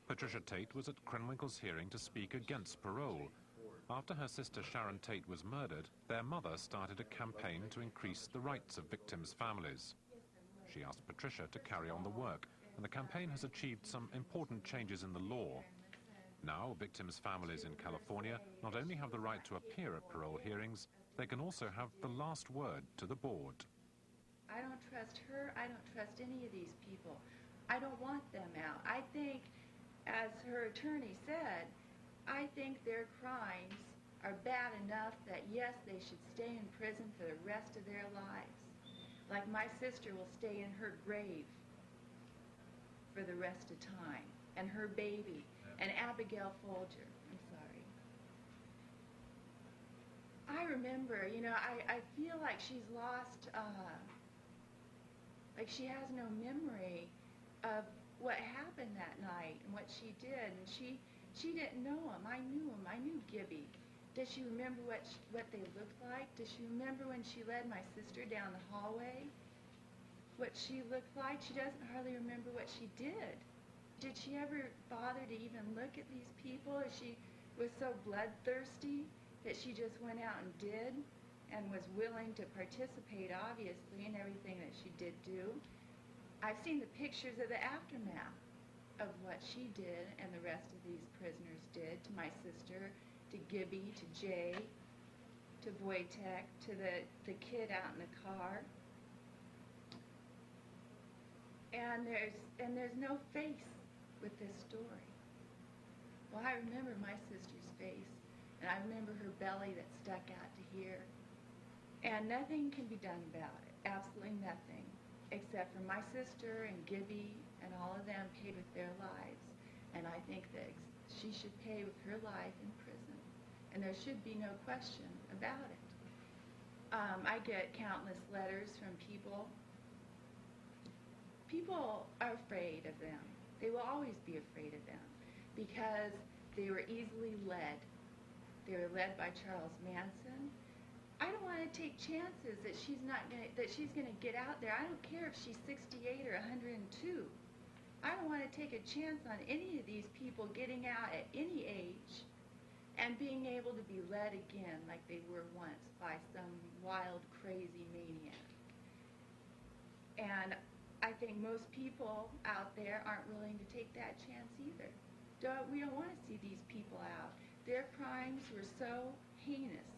Patricia Tate was at Krenwinkel's hearing to speak against parole. After her sister Sharon Tate was murdered, their mother started a campaign to increase the rights of victims' families. She asked Patricia to carry on the work, and the campaign has achieved some important changes in the law. Now, victims' families in California not only have the right to appear at parole hearings, they can also have the last word to the board. I don't trust her. I don't trust any of these people. I don't want them out. I think, as her attorney said, I think their crimes are bad enough that, yes, they should stay in prison for the rest of their lives. Like my sister will stay in her grave for the rest of time, and her baby, and Abigail Folger. I'm sorry. I remember, you know, I feel like she's lost, like she has no memory of what happened that night and what she did. And she didn't know him. I knew him. I knew Gibby. Does she remember what they looked like? Does she remember when she led my sister down the hallway? What she looked like? She doesn't hardly remember what she did. Did she ever bother to even look at these people? Or she was so bloodthirsty that she just went out and did and was willing to participate, obviously, in everything that she did do? I've seen the pictures of the aftermath of what she did and the rest of these prisoners did to my sister, to Gibby, to Jay, to Wojtek, to the kid out in the car. And there's no face with this story. Well, I remember my sister's face, and I remember her belly that stuck out to here. And nothing can be done about it, absolutely nothing, except for my sister and Gibby and all of them paid with their lives. And I think that she should pay with her life in prison. And there should be no question about it. I get countless letters from people. People are afraid of them. They will always be afraid of them because they were easily led. They were led by Charles Manson. I don't want to take chances that she's going to get out there. I don't care if she's 68 or 102. I don't want to take a chance on any of these people getting out at any age and being able to be led again like they were once by some wild, crazy maniac. And I think most people out there aren't willing to take that chance either. We don't want to see these people out. Their crimes were so heinous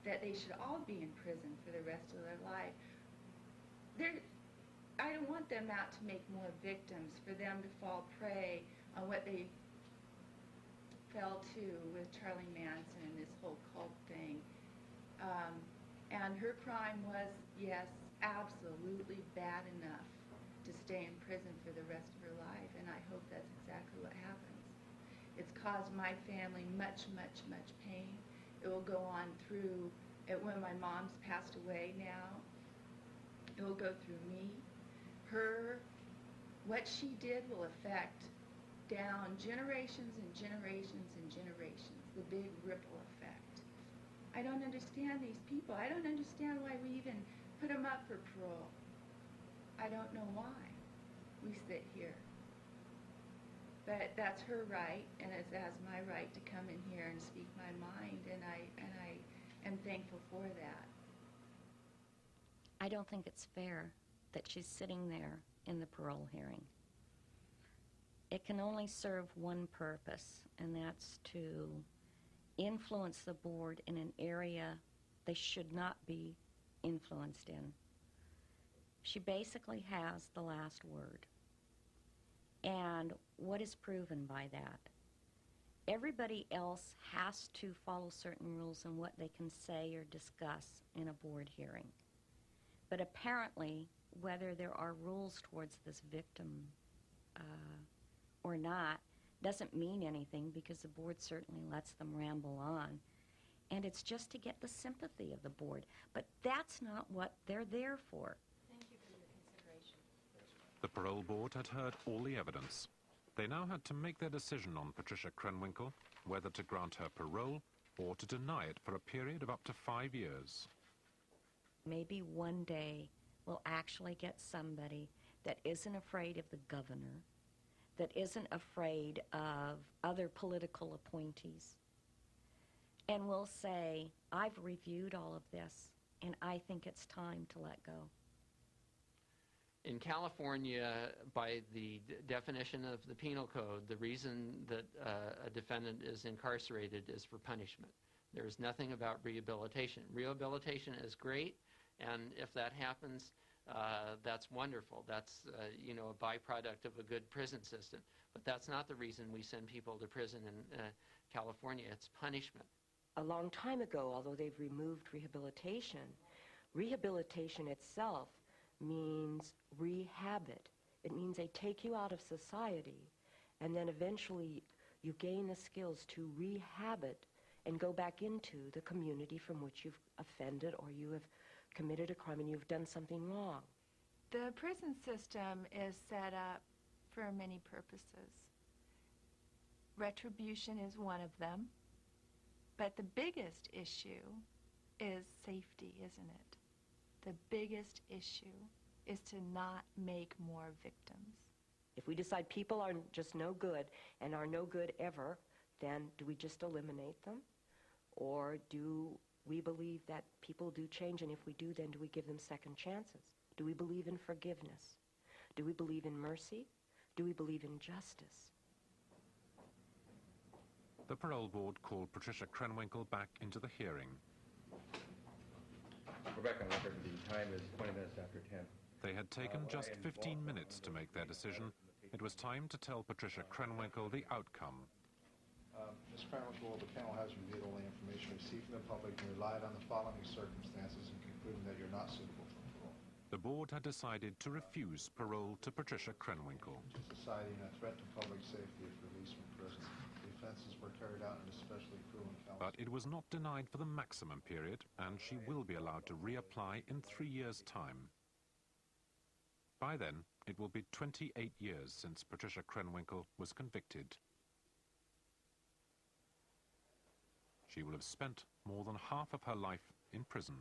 that they should all be in prison for the rest of their life. I don't want them out to make more victims, for them to fall prey on what they fell to with Charlie Manson and this whole cult thing. And her crime was, yes, absolutely bad enough to stay in prison for the rest of her life, and I hope that's exactly what happens. It's caused my family much, much, much pain. It will go on through, when my mom's passed away now, it will go through me. What she did will affect down generations and generations and generations, the big ripple effect. I don't understand these people. I don't understand why we even put them up for parole. I don't know why we sit here. But that's her right, and it's as my right to come in here and speak my mind, and I am thankful for that. I don't think it's fair that she's sitting there in the parole hearing. It can only serve one purpose, and that's to influence the board in an area they should not be influenced in. She basically has the last word. And what is proven by that? Everybody else has to follow certain rules on what they can say or discuss in a board hearing. But apparently, whether there are rules towards this victim or not doesn't mean anything, because the board certainly lets them ramble on. And it's just to get the sympathy of the board. But that's not what they're there for. Thank you for your consideration. The parole board had heard all the evidence. They now had to make their decision on Patricia Krenwinkel, whether to grant her parole or to deny it for a period of up to 5 years. Maybe one day we'll actually get somebody that isn't afraid of the governor, that isn't afraid of other political appointees and will say, I've reviewed all of this, and I think it's time to let go. In California, by the definition of the penal code, the reason that a defendant is incarcerated is for punishment. There is nothing about rehabilitation. Rehabilitation is great, and if that happens, that's wonderful. That's a byproduct of a good prison system. But that's not the reason we send people to prison in California. It's punishment. A long time ago, although they've removed rehabilitation, rehabilitation itself means rehabit. It means they take you out of society, and then eventually you gain the skills to rehabit and go back into the community from which you've offended or you have committed a crime and you've done something wrong. The prison system is set up for many purposes. Retribution is one of them, but the biggest issue is safety, isn't it? The biggest issue is to not make more victims. If we decide people are just no good and are no good ever, then do we just eliminate them? Or do we believe that people do change, and if we do, then do we give them second chances? Do we believe in forgiveness? Do we believe in mercy? Do we believe in justice? The parole board called Patricia Krenwinkel back into the hearing. We're back on record. The time is 20 minutes after 10. They had taken just 15 minutes to make their decision. It was time to tell Patricia Krenwinkel the outcome. Ms. Krenwinkel, the panel has reviewed all the information received from the public and relied on the following circumstances in concluding that you're not suitable for parole. The board had decided to refuse parole to Patricia Krenwinkel. Society and a threat to public safety if released from prison. The offenses were carried out in an especially cruel and callous. But it was not denied for the maximum period, and she will be allowed to reapply in 3 years' time. By then, it will be 28 years since Patricia Krenwinkel was convicted. She will have spent more than half of her life in prison.